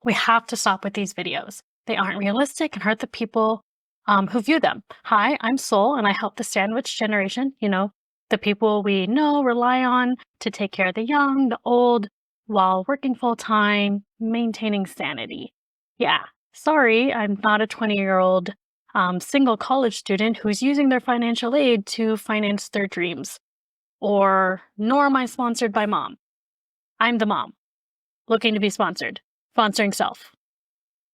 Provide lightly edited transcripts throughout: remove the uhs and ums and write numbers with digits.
We have to stop with these videos. They aren't realistic and hurt the people who view them. Hi, I'm Soul, and I help the sandwich generation, the people we know, rely on to take care of the young, the old, while working full time, maintaining sanity. Yeah, sorry, I'm not a 20-year-old single college student who's using their financial aid to finance their dreams. Or, nor am I sponsored by mom. I'm the mom, looking to be sponsored, sponsoring self.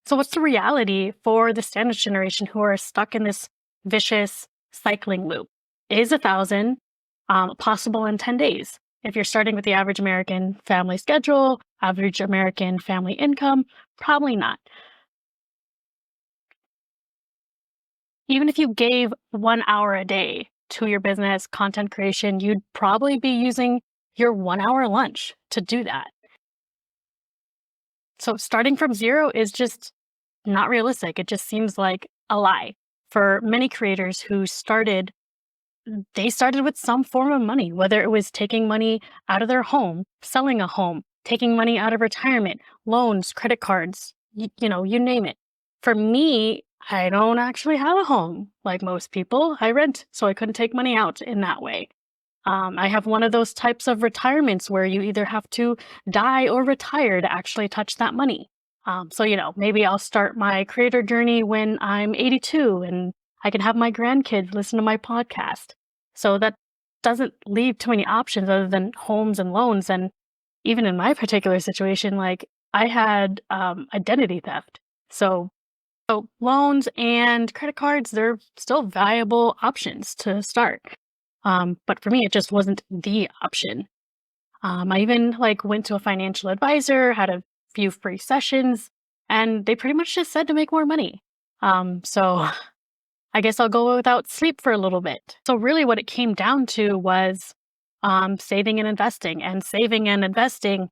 So what's the reality for the sandwich generation who are stuck in this vicious cycling loop? Is 1,000 possible in 10 days? If you're starting with the average American family schedule, average American family income, probably not. Even if you gave 1 hour a day to your business content creation, you'd probably be using your 1 hour lunch to do that. So starting from zero is just not realistic. It just seems like a lie. For many creators who they started with some form of money, whether it was taking money out of their home, selling a home, taking money out of retirement, loans, credit cards, you name it. For me, I don't actually have a home like most people. I rent, so I couldn't take money out in that way. I have one of those types of retirements where you either have to die or retire to actually touch that money. So, maybe I'll start my creator journey when I'm 82 and I can have my grandkids listen to my podcast. So that doesn't leave too many options other than homes and loans. And even in my particular situation, like I had identity theft. So loans and credit cards, they're still viable options to start. But for me, it just wasn't the option. I even went to a financial advisor, had a few free sessions, and they pretty much just said to make more money. So I guess I'll go without sleep for a little bit. So really what it came down to was saving and saving and investing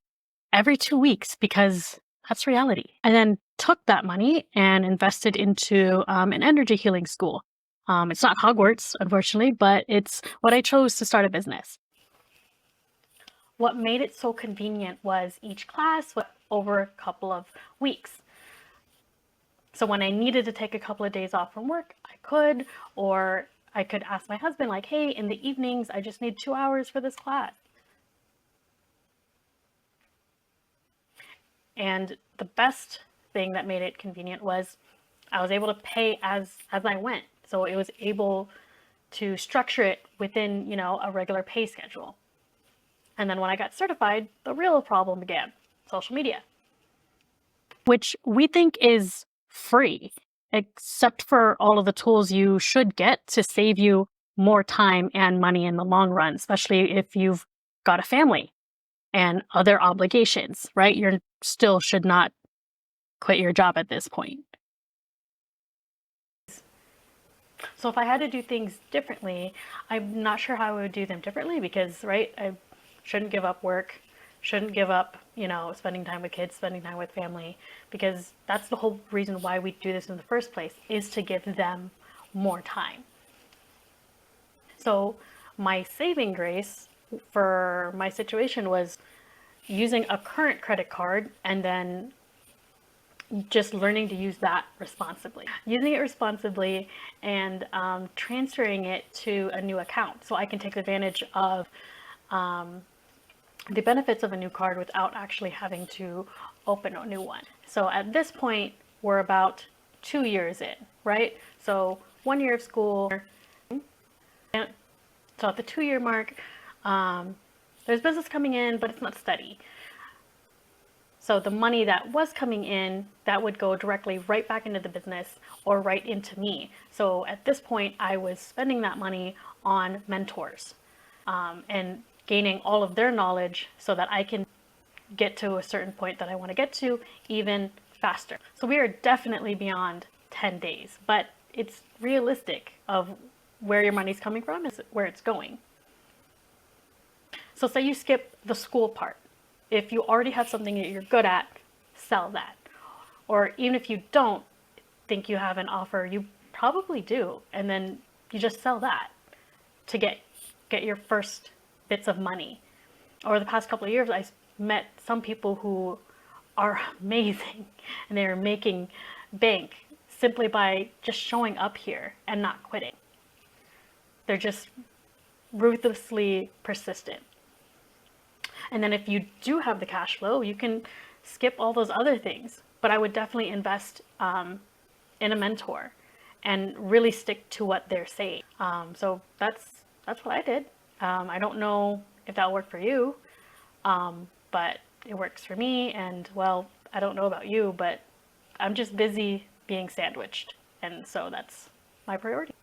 every 2 weeks because that's reality. And then took that money and invested into an energy healing school. It's not Hogwarts, unfortunately, but it's what I chose to start a business. What made it so convenient was each class was over a couple of weeks. So when I needed to take a couple of days off from work, I could, or I could ask my husband, hey, in the evenings, I just need 2 hours for this class. And the best thing that made it convenient was I was able to pay as I went. So it was able to structure it within, a regular pay schedule. And then when I got certified, the real problem began: social media, which we think is free, except for all of the tools you should get to save you more time and money in the long run, especially if you've got a family and other obligations, right? You still should not quit your job at this point. So if I had to do things differently, I'm not sure how I would do them differently because, right, I shouldn't give up work, shouldn't give up, spending time with kids, spending time with family, because that's the whole reason why we do this in the first place, is to give them more time. So my saving grace for my situation was using a current credit card and then just learning to use that responsibly. Using it responsibly and transferring it to a new account so I can take advantage of the benefits of a new card without actually having to open a new one. So at this point, we're about 2 years in, right? So 1 year of school. So at the 2-year mark, there's business coming in, but it's not steady. So the money that was coming in, that would go directly right back into the business or right into me. So at this point, I was spending that money on mentors and gaining all of their knowledge so that I can get to a certain point that I want to get to even faster. So we are definitely beyond 10 days, but it's realistic of where your money's coming from is where it's going. So say you skip the school part. If you already have something that you're good at, sell that. Or even if you don't think you have an offer, you probably do. And then you just sell that to get your first bits of money. Over the past couple of years, I met some people who are amazing and they're making bank simply by just showing up here and not quitting. They're just ruthlessly persistent. And then if you do have the cash flow, you can skip all those other things. But I would definitely invest in a mentor and really stick to what they're saying. So that's what I did. I don't know if that'll work for you, but it works for me. And well, I don't know about you, but I'm just busy being sandwiched. And so that's my priority.